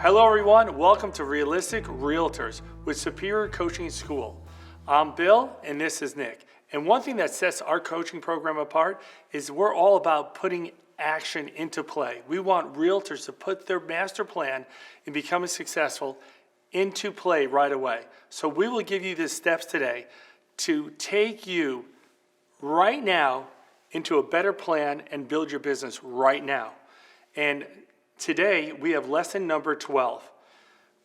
Hello everyone, welcome to Realistic Realtors with Superior Coaching School. I'm Bill and this is Nick. And one thing that sets our coaching program apart is we're all about putting action into play. We want realtors to put their master plan in becoming successful into play right away. So we will give you the steps today to take you right now into a better plan and build your business right now. And today we have lesson number 12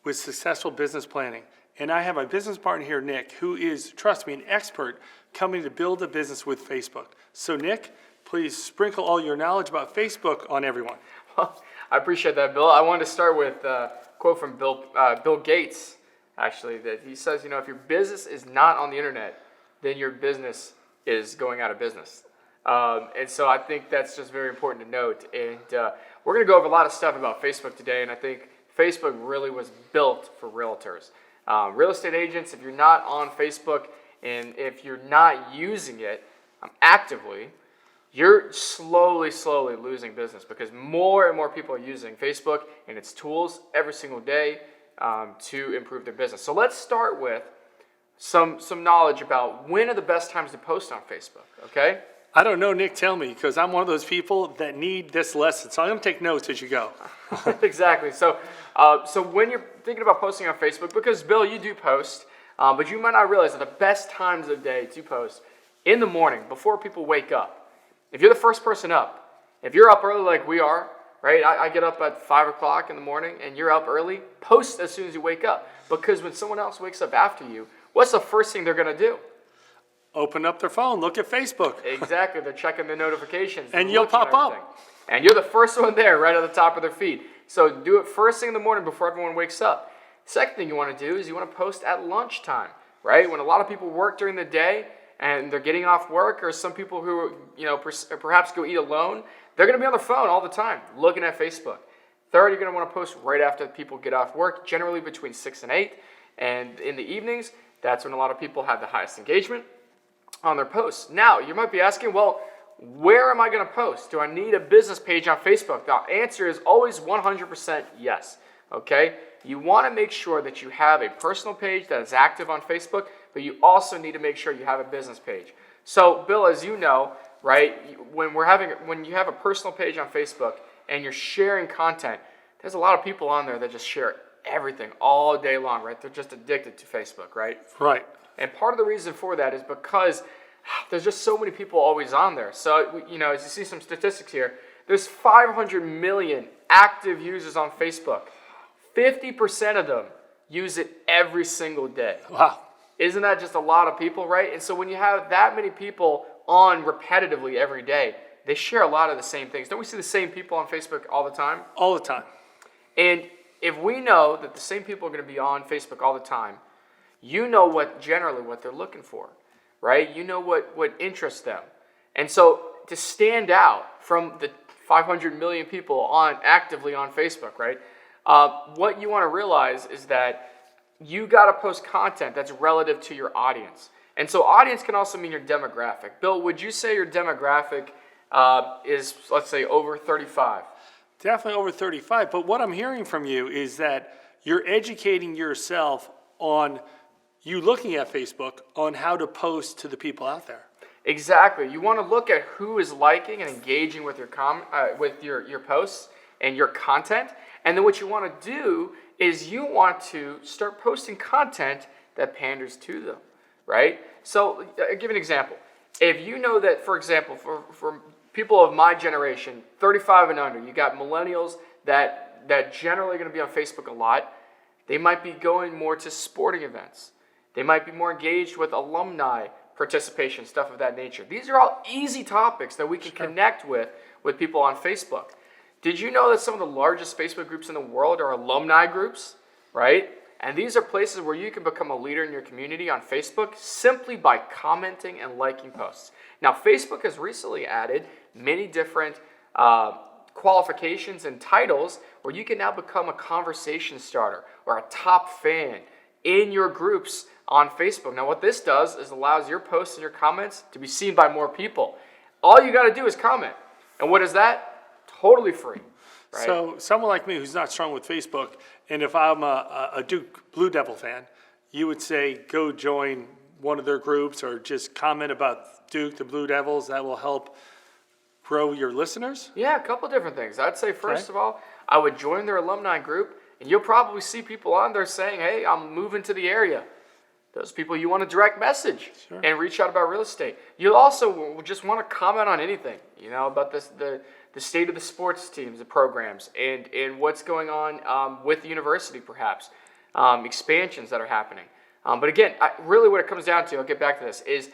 with successful business planning. And I have my business partner here, Nick, who is, trust me, an expert coming to build a business with Facebook. So Nick, please sprinkle all your knowledge about Facebook on everyone. Well, I appreciate that, Bill. I wanted to start with a quote from Bill Gates, actually, that he says, if your business is not on the internet, then your business is going out of business. And so I think that's just very important to note. And we're going to go over a lot of stuff about Facebook today, and I think Facebook really was built for realtors. Real estate agents, if you're not on Facebook and if you're not using it actively, you're slowly losing business because more and more people are using Facebook and its tools every single day to improve their business. So let's start with some knowledge about when are the best times to post on Facebook, okay? I don't know, Nick, tell me, because I'm one of those people that need this lesson. So I'm going to take notes as you go. Exactly. So when you're thinking about posting on Facebook, because Bill, you do post, but you might not realize that the best times of day to post in the morning before people wake up. If you're the first person up, if you're up early like we are, right? I get up at 5 o'clock in the morning and you're up early, post as soon as you wake up. Because when someone else wakes up after you, what's the first thing they're going to do? Open up their phone, look at Facebook. Exactly. They're checking the notifications. And you'll pop up. And you're the first one there right at the top of their feed. So do it first thing in the morning before everyone wakes up. Second thing you want to do is you want to post at lunchtime, right? When a lot of people work during the day and they're getting off work, or some people who perhaps go eat alone, they're going to be on their phone all the time looking at Facebook. Third, you're going to want to post right after people get off work, generally between 6 and 8. And in the evenings, that's when a lot of people have the highest engagement on their posts. Now, you might be asking, well, where am I going to post? Do I need a business page on Facebook? The answer is always 100% yes, okay? You want to make sure that you have a personal page that is active on Facebook, but you also need to make sure you have a business page. So, Bill, as you know, right, when you have a personal page on Facebook and you're sharing content, there's a lot of people on there that just share everything all day long, right? They're just addicted to Facebook, right? Right. And part of the reason for that is because there's just so many people always on there. So, as you see some statistics here, there's 500 million active users on Facebook. 50% of them use it every single day. Wow. Isn't that just a lot of people, right? And so when you have that many people on repetitively every day, they share a lot of the same things. Don't we see the same people on Facebook all the time? All the time. And if we know that the same people are going to be on Facebook all the time, you know generally what they're looking for, right? You know what interests them. And so to stand out from the 500 million people actively on Facebook, right? What you want to realize is that you got to post content that's relative to your audience. And so audience can also mean your demographic. Bill, would you say your demographic is, let's say, over 35? Definitely over 35. But what I'm hearing from you is that you're educating yourself on you looking at Facebook on how to post to the people out there. Exactly. You want to look at who is liking and engaging with your posts and your content. And then what you want to do is you want to start posting content that panders to them, right? So I'll give you an example. If you know that, for example, for people of my generation, 35 and under, you got millennials that generally are going to be on Facebook a lot. They might be going more to sporting events. They might be more engaged with alumni participation, stuff of that nature. These are all easy topics that we can connect with people on Facebook. Did you know that some of the largest Facebook groups in the world are alumni groups, right? And these are places where you can become a leader in your community on Facebook simply by commenting and liking posts. Now, Facebook has recently added many different qualifications and titles where you can now become a conversation starter or a top fan in your groups on Facebook. Now, what this does is allows your posts and your comments to be seen by more people. All you got to do is comment. And what is that? Totally free. right? So someone like me who's not strong with Facebook, and if I'm a Duke Blue Devil fan, you would say go join one of their groups or just comment about Duke, the Blue Devils. That will help grow your listeners? Yeah, a couple different things. I'd say, first of all, I would join their alumni group, and you'll probably see people on there saying, hey, I'm moving to the area. Those people you want to direct message and reach out about real estate. You'll also just want to comment on anything, about the state of the sports teams, the programs, and what's going on with the university, perhaps, expansions that are happening. But again, really what it comes down to, I'll get back to this, is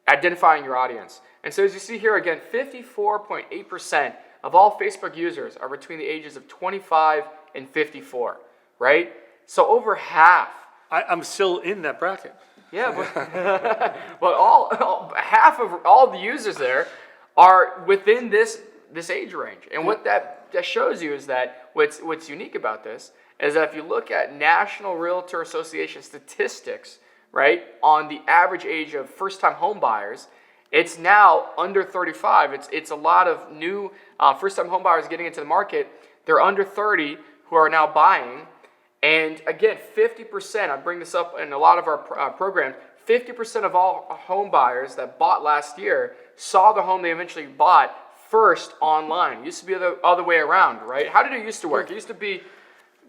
identifying your audience. And so as you see here, again, 54.8% of all Facebook users are between the ages of 25 and 54, right? So over half. I'm still in that bracket. Yeah, but half of all the users there are within this age range. And what that shows you is that what's unique about this is that if you look at National Realtor Association statistics, right, on the average age of first-time home buyers, it's now under 35. It's a lot of new first-time home buyers getting into the market. They're under 30 who are now buying. And again, 50%, I bring this up in a lot of our programs, 50% of all home buyers that bought last year saw the home they eventually bought first online. It used to be the other way around, right? How did it used to work? It used to be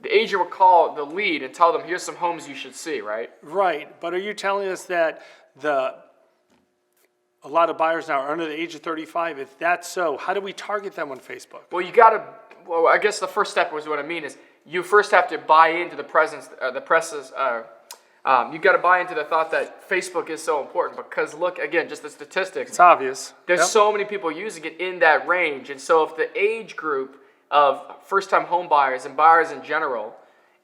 the agent would call the lead and tell them, here's some homes you should see, right? Right, but are you telling us that a lot of buyers now are under the age of 35? If that's so, how do we target them on Facebook? Well, I guess the first step was what I mean is you first have to buy into the you got to buy into the thought that Facebook is so important because look, again, just the statistics. It's obvious. There's so many people using it in that range. And so if the age group of first-time home buyers and buyers in general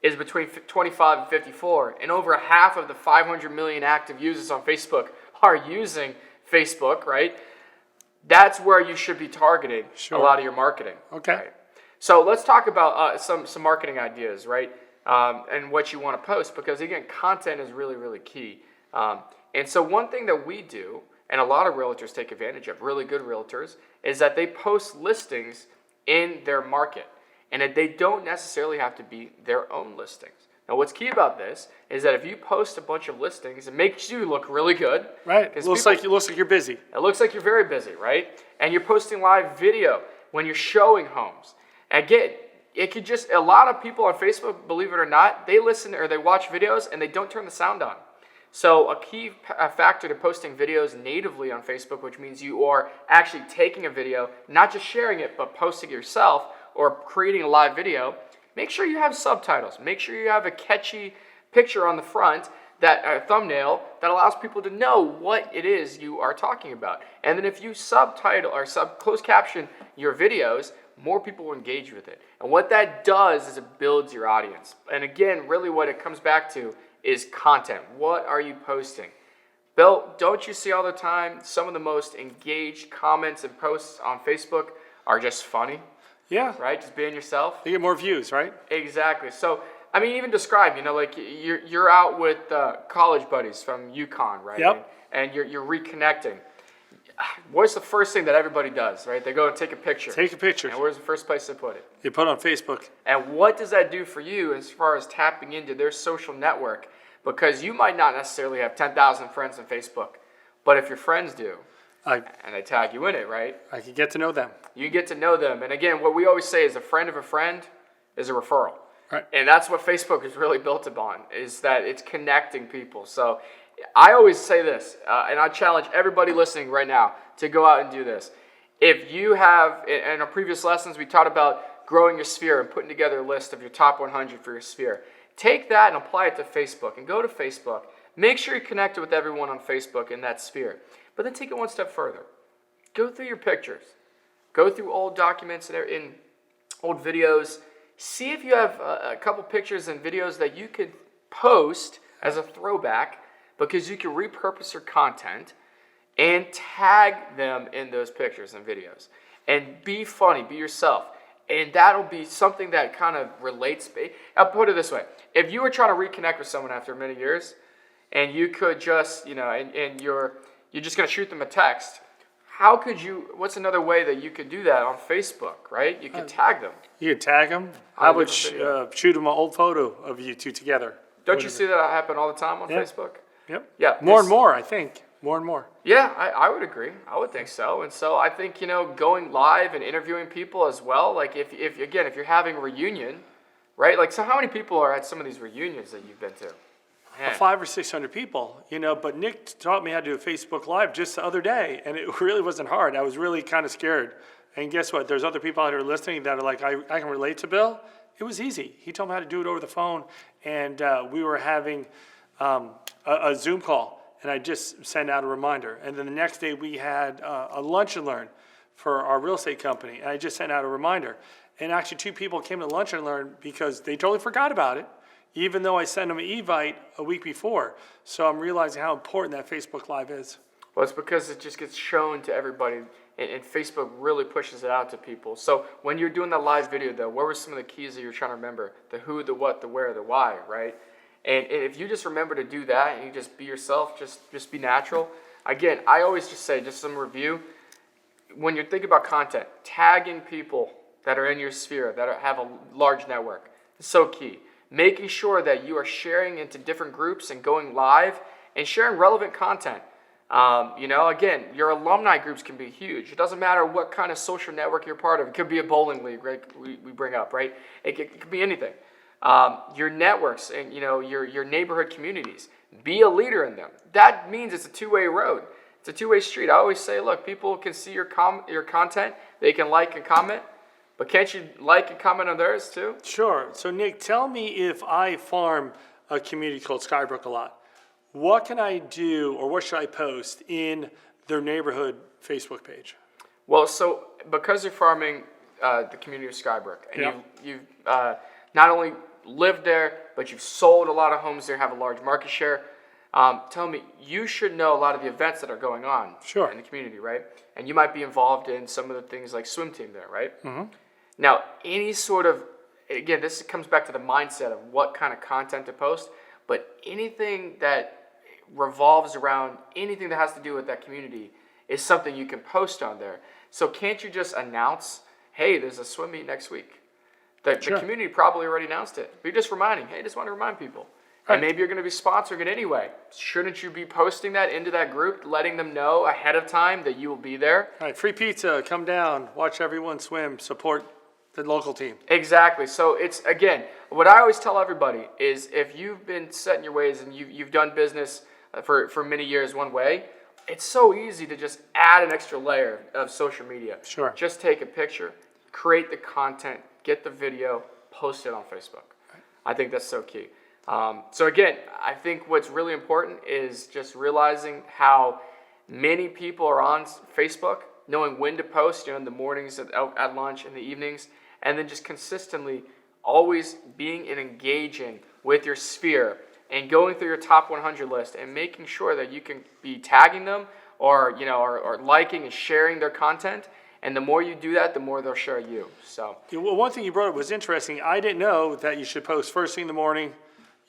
is between 25 and 54, and over half of the 500 million active users on Facebook are using Facebook, right? That's where you should be targeting a lot of your marketing. Okay. Right? So let's talk about some marketing ideas, right? And what you want to post, because again, content is really, really key. And so one thing that we do, and a lot of realtors take advantage of, really good realtors, is that they post listings in their market, and that they don't necessarily have to be their own listings. Now, what's key about this is that if you post a bunch of listings, it makes you look really good. Right. It looks like you're busy. It looks like you're very busy, right? And you're posting live video when you're showing homes. Again, it could just, a lot of people on Facebook, believe it or not, they listen or they watch videos and they don't turn the sound on. So a key factor to posting videos natively on Facebook, which means you are actually taking a video, not just sharing it, but posting it yourself or creating a live video, make sure you have subtitles. Make sure you have a catchy picture on the front, that thumbnail, that allows people to know what it is you are talking about. And then if you subtitle or closed caption your videos, more people will engage with it. And what that does is it builds your audience. And again, really what it comes back to is content. What are you posting? Bill, don't you see all the time some of the most engaged comments and posts on Facebook are just funny? Yeah. Right? Just being yourself. You get more views, right? Exactly. So, I mean, even describe, like you're out with college buddies from UConn, right? Yep. And you're reconnecting. What's the first thing that everybody does, right? They go and take a picture. Take a picture. And where's the first place they put it? You put it on Facebook. And what does that do for you as far as tapping into their social network? Because you might not necessarily have 10,000 friends on Facebook, but if your friends do, and they tag you in it, right? I can get to know them. You get to know them. And again, what we always say is a friend of a friend is a referral. Right. And that's what Facebook is really built upon, is that it's connecting people. So I always say this, and I challenge everybody listening right now to go out and do this. If you have, in our previous lessons, we taught about growing your sphere and putting together a list of your top 100 for your sphere. Take that and apply it to Facebook and go to Facebook. Make sure you're connected with everyone on Facebook in that sphere. But then take it one step further. Go through your pictures. Go through old documents and in old videos. See if you have a couple pictures and videos that you could post as a throwback, because you can repurpose your content and tag them in those pictures and videos. And be funny, be yourself. And that'll be something that kind of relates. I'll put it this way. If you were trying to reconnect with someone after many years, and you could just, and you're just going to shoot them a text, what's another way that you could do that on Facebook, right? You could tag them. You could tag them. On I a would different video. shoot them an old photo of you two together. Don't you see that happen all the time on Yeah. Facebook? Yep. Yeah. More and more, I think. More and more. Yeah, I would agree. I would think so. And so I think, going live and interviewing people as well, like if you're having a reunion, right? Like, so how many people are at some of these reunions that you've been to? Man. 500 or 600 people, but Nick taught me how to do a Facebook Live just the other day, and it really wasn't hard. I was really kind of scared. And guess what? There's other people out there listening that are like, I can relate to Bill. It was easy. He told me how to do it over the phone, and we were having a Zoom call, and I just sent out a reminder. And then the next day we had a lunch and learn for our real estate company, and I just sent out a reminder. And actually 2 people came to lunch and learn because they totally forgot about it, even though I sent them an Evite a week before. So I'm realizing how important that Facebook Live is. Well, it's because it just gets shown to everybody, and Facebook really pushes it out to people. So when you're doing that live video, though, what were some of the keys that you're trying to remember? The who, the what, the where, the why, right? And if you just remember to do that and you just be yourself, just be natural. Again, I always just say, just some review, when you're thinking about content, tagging people that are in your sphere, that have a large network, is so key. Making sure that you are sharing into different groups and going live and sharing relevant content. Again, your alumni groups can be huge. It doesn't matter what kind of social network you're part of. It could be a bowling league, right? We bring up, right? It could be anything. Your networks and your neighborhood communities. Be a leader in them. That means it's a two-way road. It's a two-way street. I always say, look, people can see your content. They can like and comment. But can't you like and comment on theirs too? Sure. So Nick, tell me, if I farm a community called Skybrook a lot, what can I do, or what should I post in their neighborhood Facebook page? Well, so because you're farming the community of Skybrook, and Yeah. you've not only lived there, but you've sold a lot of homes there, have a large market share, tell me, you should know a lot of the events that are going on Sure. in the community, right? And you might be involved in some of the things like swim team there, right? Mm-hmm. Now, any sort of, again, this comes back to the mindset of what kind of content to post, but anything that revolves around anything that has to do with that community is something you can post on there. So can't you just announce, hey, there's a swim meet next week? The community probably already announced it. But you're just reminding, hey, just want to remind people. Right. And maybe you're going to be sponsoring it anyway. Shouldn't you be posting that into that group, letting them know ahead of time that you will be there? All right, free pizza, come down, watch everyone swim, support the local team. Exactly. So it's, again, what I always tell everybody is if you've been set in your ways and you've done business for many years one way, it's so easy to just add an extra layer of social media. Sure. Just take a picture, create the content, get the video, post it on Facebook. I think that's so key. So again, I think what's really important is just realizing how many people are on Facebook, knowing when to post, in the mornings, at lunch, in the evenings, and then just consistently always being and engaging with your sphere and going through your top 100 list and making sure that you can be tagging them or liking and sharing their content. And the more you do that, the more they'll share you. So Yeah, well, one thing you brought up was interesting. I didn't know that you should post first thing in the morning,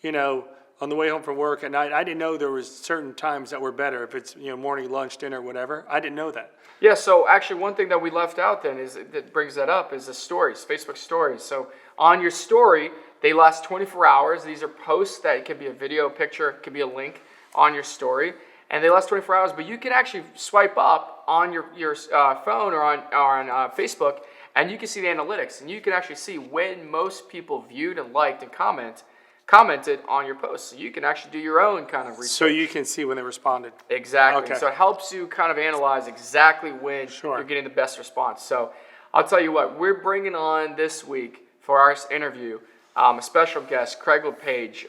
on the way home from work at night. I didn't know there was certain times that were better, if it's, morning, lunch, dinner, whatever. I didn't know that. yeah, so actually one thing that we left out then that brings that up is the stories, Facebook stories. So on your story, they last 24 hours. These are posts that it could be a video, picture, it could be a link on your story. And they last 24 hours, but you can actually swipe up on your phone or on Facebook, and you can see the analytics, and you can actually see when most people viewed and liked and commented on your post. So you can actually do your own kind of research. So you can see when they responded. Exactly. Okay. So it helps you kind of analyze exactly when you're getting the best response. So I'll tell you what, we're bringing on this week for our interview a special guest, Craig LePage.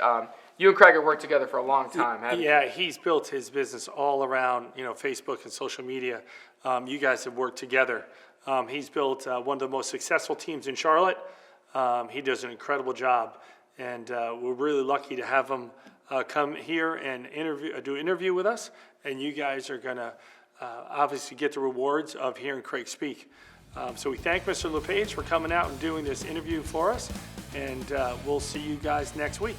You and Craig have worked together for a long time, haven't you? Yeah, he's built his business all around, Facebook and social media. You guys have worked together. He's built one of the most successful teams in Charlotte. He does an incredible job, and we're really lucky to have him come here and do an interview with us. And you guys are gonna obviously get the rewards of hearing Craig speak. So we thank Mr. LePage for coming out and doing this interview for us, and we'll see you guys next week.